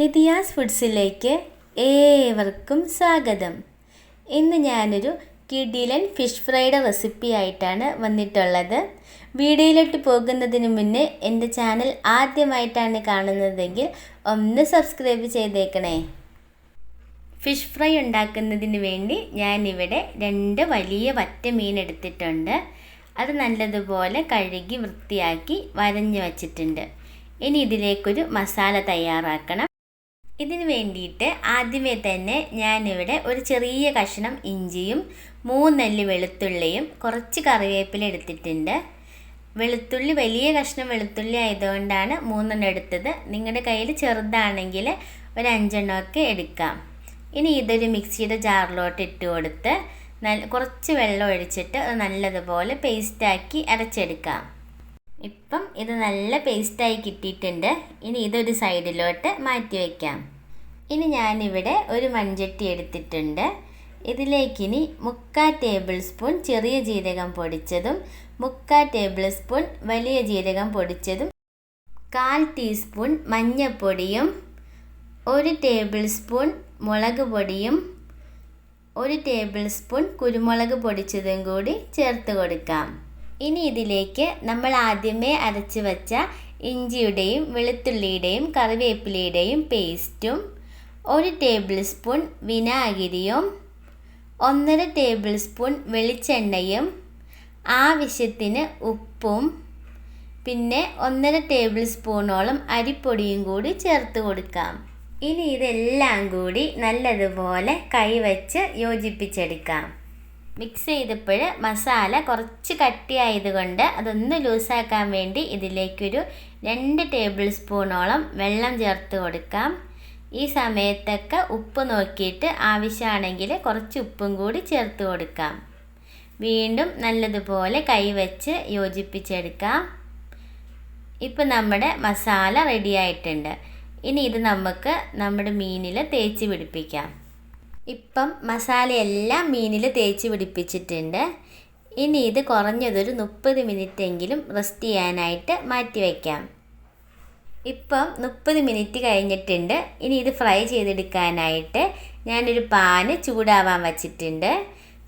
നിധിയാസ് ഫുഡ്സിലേക്ക് ഏവർക്കും സ്വാഗതം. ഇന്ന് ഞാനൊരു കിടിലൻ ഫിഷ് ഫ്രൈയുടെ റെസിപ്പി ആയിട്ടാണ് വന്നിട്ടുള്ളത്. വീഡിയോയിലോട്ട് പോകുന്നതിന് മുന്നേ എൻ്റെ ചാനൽ ആദ്യമായിട്ടാണ് കാണുന്നതെങ്കിൽ ഒന്ന് സബ്സ്ക്രൈബ് ചെയ്തേക്കണേ. ഫിഷ് ഫ്രൈ ഉണ്ടാക്കുന്നതിന് വേണ്ടി ഞാനിവിടെ 2 വലിയ വറ്റ മീൻ എടുത്തിട്ടുണ്ട്. അത് നല്ലതുപോലെ കഴുകി വൃത്തിയാക്കി വരഞ്ഞു വച്ചിട്ടുണ്ട്. ഇനി ഇതിലേക്കൊരു മസാല തയ്യാറാക്കണം. ഇതിന് വേണ്ടിയിട്ട് ആദ്യമേ തന്നെ ഞാനിവിടെ ഒരു ചെറിയ കഷ്ണം ഇഞ്ചിയും 3 അല്ലി വെളുത്തുള്ളിയും കുറച്ച് കറിവേപ്പില എടുത്തിട്ടുണ്ട്. വെളുത്തുള്ളി വലിയ കഷ്ണം വെളുത്തുള്ളി ആയതുകൊണ്ടാണ് 3 എടുത്തത്. നിങ്ങളുടെ കയ്യിൽ ചെറുതാണെങ്കിൽ ഒരു 5 എടുക്കാം. ഇനി ഇതൊരു മിക്സിയുടെ ജാറിലോട്ട് ഇട്ട് കൊടുത്ത് കുറച്ച് വെള്ളം ഒഴിച്ചിട്ട് നല്ലതുപോലെ പേസ്റ്റാക്കി അരച്ചെടുക്കാം. ഇപ്പം ഇത് നല്ല പേസ്റ്റായി കിട്ടിയിട്ടുണ്ട്. ഇനി ഇതൊരു സൈഡിലോട്ട് മാറ്റി വയ്ക്കാം. ഇനി ഞാനിവിടെ ഒരു മൺചട്ടി എടുത്തിട്ടുണ്ട്. ഇതിലേക്കിനി 3/4 ടേബിൾ സ്പൂൺ ചെറിയ ജീരകം പൊടിച്ചതും 3/4 ടേബിൾ സ്പൂൺ വലിയ ജീരകം പൊടിച്ചതും 1/4 ടീസ്പൂൺ മഞ്ഞൾപ്പൊടിയും 1 ടേബിൾ സ്പൂൺ മുളക് പൊടിയും 1 ടേബിൾ സ്പൂൺ കുരുമുളക് പൊടിച്ചതും കൂടി ചേർത്ത് കൊടുക്കാം. ഇനി ഇതിലേക്ക് നമ്മൾ ആദ്യമേ അരച്ച് വെച്ച ഇഞ്ചിയുടെയും വെളുത്തുള്ളിയുടെയും കറിവേപ്പിലയുടെയും പേസ്റ്റും 1 ടേബിൾ സ്പൂൺ വിനാഗിരിയും 1.5 ടേബിൾ സ്പൂൺ വെളിച്ചെണ്ണയും ആവശ്യത്തിന് ഉപ്പും പിന്നെ 1.5 ടേബിൾ സ്പൂണോളം അരിപ്പൊടിയും കൂടി ചേർത്ത് കൊടുക്കാം. ഇനി ഇതെല്ലാം കൂടി നല്ലതുപോലെ കൈവച്ച് യോജിപ്പിച്ചെടുക്കാം. മിക്സ് ചെയ്തപ്പോൾ മസാല കുറച്ച് കട്ടിയായതുകൊണ്ട് അതൊന്ന് ലൂസാക്കാൻ വേണ്ടി ഇതിലേക്കൊരു 2 ടേബിൾ സ്പൂണോളം വെള്ളം ചേർത്ത് കൊടുക്കാം. ഈ സമയത്തൊക്കെ ഉപ്പ് നോക്കിയിട്ട് ആവശ്യമാണെങ്കിൽ കുറച്ച് ഉപ്പും കൂടി ചേർത്ത് കൊടുക്കാം. വീണ്ടും നല്ലതുപോലെ കൈവച്ച് യോജിപ്പിച്ചെടുക്കാം. ഇപ്പം നമ്മുടെ മസാല റെഡി ആയിട്ടുണ്ട്. ഇനി ഇത് നമുക്ക് നമ്മുടെ മീനിൽ തേച്ച് പിടിപ്പിക്കാം. ഇപ്പം മസാലയെല്ലാം മീനിൽ തേച്ച് പിടിപ്പിച്ചിട്ടുണ്ട്. ഇനി ഇത് കുറഞ്ഞതൊരു 30 മിനിറ്റ് എങ്കിലും റെസ്റ്റ് ചെയ്യാനായിട്ട് മാറ്റി വയ്ക്കാം. ഇപ്പം 30 മിനിറ്റ് കഴിഞ്ഞിട്ടുണ്ട്. ഇനി ഇത് ഫ്രൈ ചെയ്തെടുക്കാനായിട്ട് ഞാനൊരു പാന് ചൂടാവാൻ വച്ചിട്ടുണ്ട്.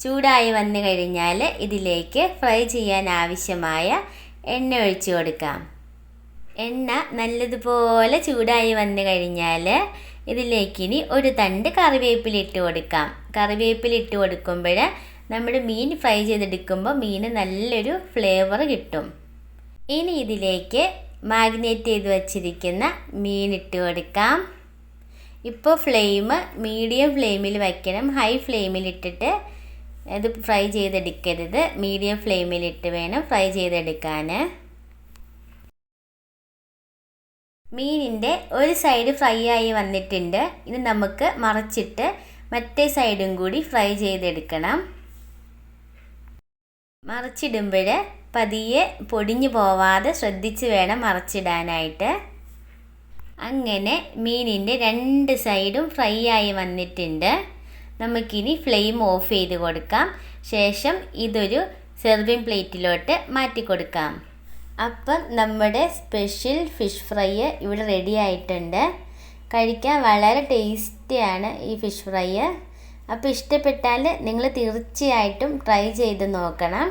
ചൂടായി വന്നു കഴിഞ്ഞാൽ ഇതിലേക്ക് ഫ്രൈ ചെയ്യാൻ ആവശ്യമായ എണ്ണ ഒഴിച്ച് കൊടുക്കാം. എണ്ണ നല്ലതുപോലെ ചൂടായി വന്നു കഴിഞ്ഞാൽ ഇതിലേക്കിനി ഒരു തണ്ട് കറിവേപ്പില ഇട്ട് കൊടുക്കാം. കറിവേപ്പില ഇട്ട് കൊടുക്കുമ്പോൾ നമ്മുടെ മീൻ ഫ്രൈ ചെയ്തെടുക്കുമ്പോൾ മീൻ നല്ലൊരു ഫ്ലേവർ കിട്ടും. ഇനി ഇതിലേക്ക് മാഗ്നേറ്റ് ചെയ്ത് വച്ചിരിക്കുന്ന മീൻ ഇട്ട് കൊടുക്കാം. ഇപ്പോൾ ഫ്ലെയിം മീഡിയം ഫ്ലെയിമിൽ വയ്ക്കണം. ഹൈ ഫ്ലെയിമിൽ ഇട്ടിട്ട് ഇത് ഫ്രൈ ചെയ്തെടുക്കരുത്. മീഡിയം ഫ്ലെയിമിലിട്ട് വേണം ഫ്രൈ ചെയ്തെടുക്കാൻ. മീനിൻ്റെ ഒരു സൈഡ് ഫ്രൈ ആയി വന്നിട്ടുണ്ട്. ഇനി നമുക്ക് മറിച്ചിട്ട് മറ്റേ സൈഡും കൂടി ഫ്രൈ ചെയ്തെടുക്കണം. മറിച്ചിടുമ്പോൾ പതിയെ പൊടിഞ്ഞു പോവാതെ ശ്രദ്ധിച്ച് വേണം മറിച്ചിടാനായിട്ട്. അങ്ങനെ മീനിൻ്റെ 2 സൈഡും ഫ്രൈ ആയി വന്നിട്ടുണ്ട്. നമുക്കിനി ഫ്ലെയിം ഓഫ് ചെയ്ത് കൊടുക്കാം. ശേഷം ഇതൊരു സെർവിങ് പ്ലേറ്റിലോട്ട് മാറ്റി കൊടുക്കാം. അപ്പം നമ്മുടെ സ്പെഷ്യൽ ഫിഷ് ഫ്രൈ ഇവിടെ റെഡി ആയിട്ടുണ്ട്. കഴിക്കാൻ വളരെ ടേസ്റ്റിയാണ് ഈ ഫിഷ് ഫ്രൈ. അപ്പോൾ ഇഷ്ടപ്പെട്ടാൽ നിങ്ങൾ തീർച്ചയായിട്ടും ട്രൈ ചെയ്ത് നോക്കണം.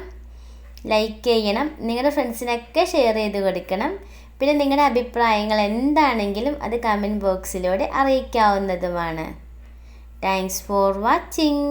ലൈക്ക് ചെയ്യണം. നിങ്ങളുടെ ഫ്രണ്ട്സിനൊക്കെ ഷെയർ ചെയ്ത് കൊടുക്കണം. പിന്നെ നിങ്ങളുടെ അഭിപ്രായങ്ങൾ എന്താണെങ്കിലും അത് കമൻറ്റ് ബോക്സിലൂടെ അറിയിക്കാവുന്നതുമാണ്. Thanks for watching.